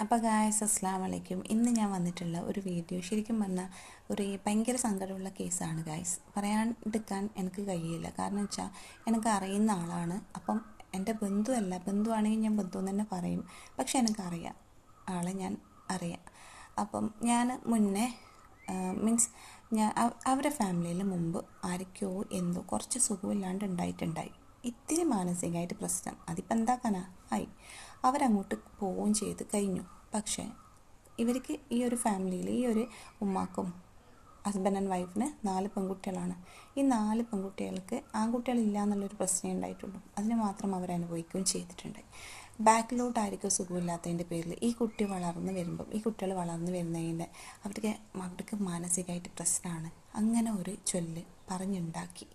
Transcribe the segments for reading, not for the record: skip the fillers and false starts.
അപ്പോൾ ഗായ്സ് അസ്സലാമു അലൈക്കും. ഇന്ന് ഞാൻ വന്നിട്ടുള്ള ഒരു വീഡിയോ ശരിക്കും പറഞ്ഞാൽ ഒരു ഭയങ്കര സങ്കടമുള്ള കേസാണ് ഗായ്സ്. പറയാണ്ടിരിക്കാൻ എനിക്ക് കഴിയില്ല. കാരണം വെച്ചാൽ എനിക്ക് അറിയുന്ന ആളാണ്. അപ്പം എൻ്റെ ബന്ധുവല്ല, ബന്ധുവാണെങ്കിൽ ഞാൻ ബന്ധു എന്ന് തന്നെ പറയും. പക്ഷെ എനിക്കറിയാം, ആളെ ഞാൻ അറിയാം. അപ്പം ഞാൻ മുന്നേ മീൻസ് ഞാൻ അവരുടെ ഫാമിലിയിൽ മുമ്പ് ആരൊക്കെയോ എന്തോ കുറച്ച് സുഖമില്ലാണ്ട് ഉണ്ടായിട്ടുണ്ടായി. ഇത്തിരി മാനസികമായിട്ട് പ്രശ്നം, അതിപ്പോൾ എന്താക്കാനാ ആയി. അവരങ്ങോട്ട് പോവുകയും ചെയ്ത് കഴിഞ്ഞു. പക്ഷേ ഇവർക്ക് ഈ ഒരു ഫാമിലിയിൽ ഈ ഒരു ഉമ്മാക്കും ഹസ്ബൻഡ് ആൻഡ് വൈഫിന് 4 പെൺകുട്ടികളാണ്. ഈ 4 പെൺകുട്ടികൾക്ക് ആൺകുട്ടികളില്ല എന്നുള്ളൊരു പ്രശ്നമേ ഉണ്ടായിട്ടുള്ളൂ. അതിന് മാത്രം അവർ അനുഭവിക്കുകയും ചെയ്തിട്ടുണ്ട്. ബാക്കിലോട്ടായിരിക്കും സുഖമില്ലാത്തതിൻ്റെ പേരിൽ ഈ കുട്ടി വളർന്നു വരുമ്പം ഈ കുട്ടികൾ വളർന്നു വരുന്നതിൻ്റെ അവർക്ക് മാനസികമായിട്ട് പ്രശ്നമാണ്. അങ്ങനെ ഒരു ചൊല്ല് പറഞ്ഞുണ്ടാക്കി.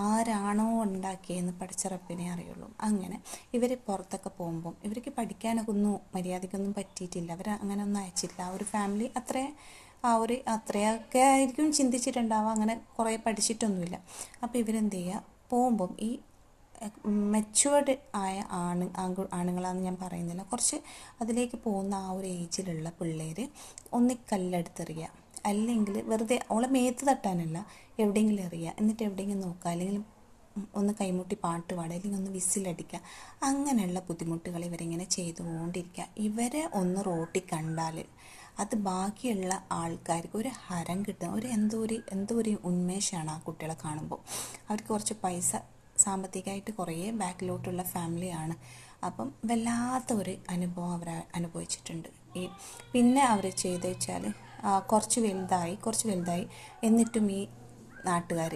ആരാണോ ഉണ്ടാക്കിയെന്ന് പഠിച്ച റബ്ബിനെ അറിയുള്ളൂ. അങ്ങനെ ഇവർ പുറത്തൊക്കെ പോകുമ്പം ഇവർക്ക് പഠിക്കാനൊക്കെ ഒന്നും മര്യാദയ്ക്കൊന്നും പറ്റിയിട്ടില്ല. അവർ അങ്ങനെ ഒന്നും അയച്ചില്ല. ആ ഒരു ഫാമിലി അത്രയൊക്കെ ആയിരിക്കും ചിന്തിച്ചിട്ടുണ്ടാവുക. അങ്ങനെ കുറേ പഠിച്ചിട്ടൊന്നുമില്ല. അപ്പോൾ ഇവരെന്ത് ചെയ്യുക, പോകുമ്പം ഈ മെച്യൂർഡ് ആയ ആണുങ്ങളാണെന്ന് ഞാൻ പറയുന്നില്ല, കുറച്ച് അതിലേക്ക് പോകുന്ന ആ ഒരു ഏജിലുള്ള പിള്ളേർ കല്ലെടുത്തെറിയുക, അല്ലെങ്കിൽ വെറുതെ ഓളെ മേത്ത് തട്ടാനല്ല, എവിടെയെങ്കിലും എറിയുക, എന്നിട്ട് എവിടെയെങ്കിലും നോക്കുക, അല്ലെങ്കിൽ ഒന്ന് കൈമുട്ടി പാട്ട് പാടുക, അല്ലെങ്കിൽ ഒന്ന് വിസിലടിക്കുക. അങ്ങനെയുള്ള ബുദ്ധിമുട്ടുകൾ ഇവരിങ്ങനെ ചെയ്തുകൊണ്ടിരിക്കുക. ഇവരെ ഒന്ന് റോട്ടിൽ കണ്ടാൽ അത് ബാക്കിയുള്ള ആൾക്കാർക്ക് ഒരു ഹരം കിട്ടുന്ന എന്തോ ഒരു ഉന്മേഷമാണ് ആ കുട്ടികളെ കാണുമ്പോൾ. അവർക്ക് കുറച്ച് പൈസ സാമ്പത്തികമായിട്ട് കുറേ ബാക്കിലോട്ടുള്ള ഫാമിലിയാണ്. അപ്പം വല്ലാത്ത ഒരു അനുഭവം അവർ അനുഭവിച്ചിട്ടുണ്ട്. പിന്നെ അവർ ചെയ്ത് വെച്ചാൽ കുറച്ച് വലുതായി എന്നിട്ടും ഈ നാട്ടുകാർ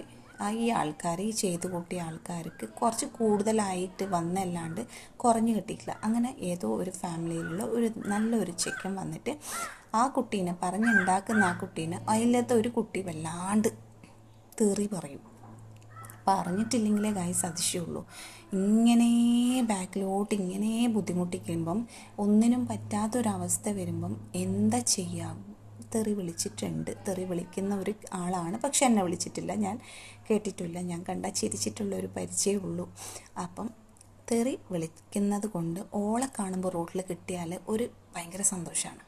ഈ ആൾക്കാർ ഈ ചെയ്തു കൂട്ടിയ ആൾക്കാർക്ക് കുറച്ച് കൂടുതലായിട്ട് വന്നല്ലാണ്ട് കുറഞ്ഞു കിട്ടിയിട്ടില്ല. അങ്ങനെ ഏതോ ഒരു ഫാമിലിയിലുള്ള ഒരു നല്ലൊരു ചെക്കൻ വന്നിട്ട് ആ കുട്ടീനെ പറഞ്ഞുണ്ടാക്കുന്ന ആ കുട്ടീനെ അതിലത്തെ ഒരു കുട്ടി വല്ലാണ്ട് തെറി പറയും. പറഞ്ഞിട്ടില്ലെങ്കിലേ ഗൈസ് അതിശയമുള്ളൂ. ഇങ്ങനെ ബാക്കിലോട്ട് ഇങ്ങനെ ബുദ്ധിമുട്ടിക്കുമ്പം ഒന്നിനും പറ്റാത്തൊരവസ്ഥ വരുമ്പം എന്താ ചെയ്യാം. തെറി വിളിച്ചിട്ടുണ്ട്. തെറി വിളിക്കുന്ന ഒരു ആളാണ്. പക്ഷെ എന്നെ വിളിച്ചിട്ടില്ല, ഞാൻ കേട്ടിട്ടില്ല. ഞാൻ ചിരിച്ചിട്ടുള്ള ഒരു പരിചയമുള്ളൂ. അപ്പം തെറി വിളിക്കുന്നത് കൊണ്ട് ഓളെ കാണുമ്പോൾ റോഡിൽ കിട്ടിയാൽ ഒരു ഭയങ്കര സന്തോഷമാണ്.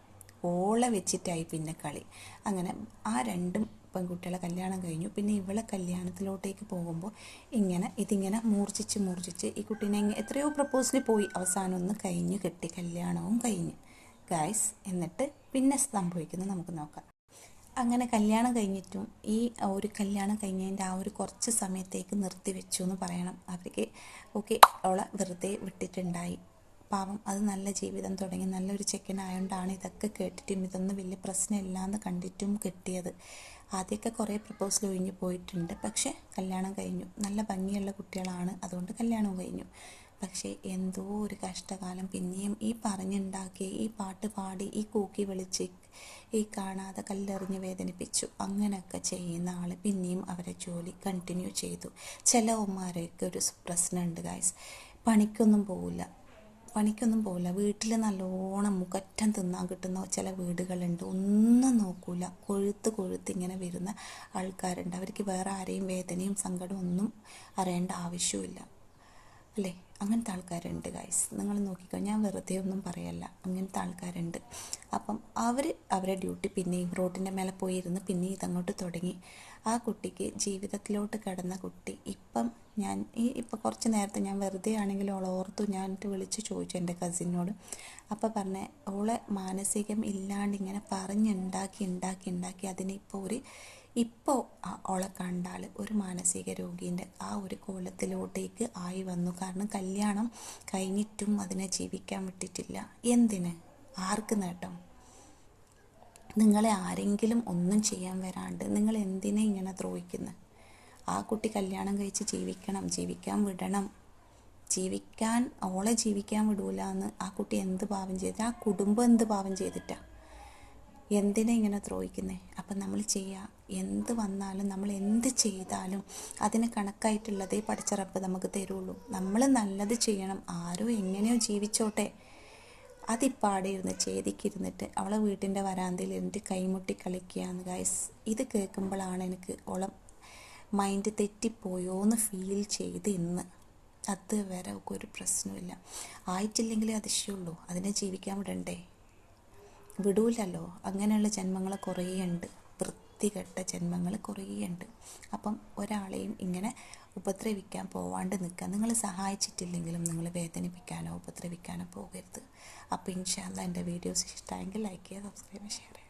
ഓളെ വെച്ചിട്ടായി പിന്നെ കളി. അങ്ങനെ ആ രണ്ടും പെൺകുട്ടികളെ കല്യാണം കഴിഞ്ഞു. പിന്നെ ഇവളെ കല്യാണത്തിലോട്ടേക്ക് പോകുമ്പോൾ ഇതിങ്ങനെ മൂർച്ഛിച്ച് ഈ കുട്ടീനെ എത്രയോ പ്രപ്പോസൽ പോയി. അവസാനം ഒന്ന് കഴിഞ്ഞ് കെട്ടി, കല്യാണവും കഴിഞ്ഞ് ഗായ്സ്. എന്നിട്ട് പിന്നെ സംഭവിക്കുന്നത് നമുക്ക് നോക്കാം. അങ്ങനെ കല്യാണം കഴിഞ്ഞിട്ടും ഈ ഒരു കല്യാണം കഴിഞ്ഞതിൻ്റെ ആ ഒരു കുറച്ച് സമയത്തേക്ക് നിർത്തിവെച്ചു എന്ന് പറയണം. അവർക്ക് ഓക്കെ, അവളെ വെറുതെ വിട്ടിട്ടുണ്ടായി. പാവം, അത് നല്ല ജീവിതം തുടങ്ങി നല്ലൊരു ചെക്കനായതുകൊണ്ടാണ് ഇതൊക്കെ കേട്ടിട്ടും ഇതൊന്നും വലിയ പ്രശ്നമില്ലാന്ന് കണ്ടിട്ടും കിട്ടിയത്. ആദ്യമൊക്കെ കുറേ പ്രപ്പോസൽ ഒഴിഞ്ഞു പോയിട്ടുണ്ട്. പക്ഷേ കല്യാണം കഴിഞ്ഞു. നല്ല ഭംഗിയുള്ള കുട്ടികളാണ്, അതുകൊണ്ട് കല്യാണവും കഴിഞ്ഞു. പക്ഷേ എന്തോ ഒരു കഷ്ടകാലം പിന്നെയും ഈ പറഞ്ഞുണ്ടാക്കി, ഈ പാട്ട് പാടി, ഈ കൂക്കി വിളിച്ച്, ഈ കാണാതെ കല്ലെറിഞ്ഞ് വേദനിപ്പിച്ചു, അങ്ങനെയൊക്കെ ചെയ്യുന്ന ആൾ പിന്നെയും അവരെ ജോലി കണ്ടിന്യൂ ചെയ്തു. ചില ഉമ്മാരൊക്കെ ഒരു പ്രശ്നമുണ്ട് ഗായ്സ്, പണിക്കൊന്നും പോവില്ല. വീട്ടിൽ നല്ലോണം മുകറ്റം തിന്നാൻ കിട്ടുന്ന ചില വീടുകളുണ്ട്. ഒന്നും നോക്കൂല, കൊഴുത്ത് ഇങ്ങനെ വരുന്ന ആൾക്കാരുണ്ട്. അവർക്ക് വേറെ ആരെയും വേദനയും സങ്കടവും ഒന്നും അറിയേണ്ട ആവശ്യമില്ല, അല്ലേ? അങ്ങനത്തെ ആൾക്കാരുണ്ട് ഗൈസ്. നിങ്ങൾ നോക്കിക്കോ, ഞാൻ വെറുതെ ഒന്നും പറയല്ല, അങ്ങനത്തെ ആൾക്കാരുണ്ട്. അപ്പം അവരെ ഡ്യൂട്ടി പിന്നെയും റോഡിൻ്റെ മേലെ പോയിരുന്ന് പിന്നെ ഇതങ്ങോട്ട് തുടങ്ങി. ആ കുട്ടിക്ക് ജീവിതത്തിലോട്ട് കടന്ന കുട്ടി ഇപ്പം കുറച്ച് നേരത്തെ ഞാൻ വെറുതെ ആണെങ്കിലും ഓളെ ഓർത്തു. ഞാൻ വിളിച്ച് ചോദിച്ചു എൻ്റെ കസിനോട്. അപ്പം പറഞ്ഞ ഓളെ മാനസികം ഇല്ലാണ്ട് ഇങ്ങനെ പറഞ്ഞുണ്ടാക്കി ഇപ്പോൾ ഓളെ കണ്ടാൽ ഒരു മാനസിക രോഗീൻ്റെ ആ ഒരു കോലത്തിലോട്ടേക്ക് ആയി വന്നു. കാരണം കല്യാണം കഴിഞ്ഞിട്ടും അതിനെ ജീവിക്കാൻ വിട്ടിട്ടില്ല. എന്തിന്? ആർക്ക് നേട്ടം? നിങ്ങളെ ആരെങ്കിലും ഒന്നും ചെയ്യാൻ വരാണ്ട് നിങ്ങൾ എന്തിനെ ഇങ്ങനെ ദ്രോഹിക്കുന്നത്? ആ കുട്ടി കല്യാണം കഴിച്ച് ജീവിക്കാൻ വിടണം. ഓളെ ജീവിക്കാൻ വിടൂല എന്ന് ആ കുട്ടി എന്ത് പാവം ചെയ്തിട്ട്, ആ കുടുംബം എന്ത് പാവം ചെയ്തിട്ടാ? എന്തിനെ ഇങ്ങനെ ദ്രോഹിക്കുന്നത്? അപ്പം നമ്മൾ എന്ത് വന്നാലും നമ്മൾ എന്ത് ചെയ്താലും അതിന് കണക്കായിട്ടുള്ളതേ പഠിച്ച റബ്ബ് നമുക്ക് തരുള്ളൂ. നമ്മൾ നല്ലത് ചെയ്യണം. ആരോ എങ്ങനെയോ ജീവിച്ചോട്ടെ. അതിപ്പോൾ അവിടെ ചേതിക്കിരുന്നിട്ട് അവളെ വീട്ടിൻ്റെ വരാന്തയിൽ ഇരുന്നിട്ട് കൈമുട്ടി കളിക്കുകയാണ് ഗൈസ്. ഇത് കേൾക്കുമ്പോഴാണ് എനിക്ക് ഓളം മൈൻഡ് തെറ്റിപ്പോയോ എന്ന് ഫീൽ ചെയ്ത് ഇന്ന്. അതുവരെ ഒക്കെ ഒരു പ്രശ്നമില്ല. ആയിട്ടില്ലെങ്കിലേ അതിശയമുള്ളൂ. അതിനെ ജീവിക്കാൻ വിടണ്ടേ? വിടൂലല്ലോ. അങ്ങനെയുള്ള ജന്മങ്ങൾ കുറേ ഉണ്ട്, വൃത്തികെട്ട ജന്മങ്ങൾ കുറേ ഉണ്ട്. അപ്പം ഒരാളെയും ഇങ്ങനെ ഉപദ്രവിക്കാൻ പോവാണ്ട് നിൽക്കുക. നിങ്ങൾ സഹായിച്ചിട്ടില്ലെങ്കിലും നിങ്ങൾ വേദനിപ്പിക്കാനോ ഉപദ്രവിക്കാനോ പോകരുത്. അപ്പോൾ ഇൻഷാ അല്ലാഹ് എൻ്റെ വീഡിയോസ് ഇഷ്ടമായെങ്കിൽ ലൈക്ക് ചെയ്യുക, സബ്സ്ക്രൈബ് ചെയ്യുക, ഷെയർ ചെയ്യുക.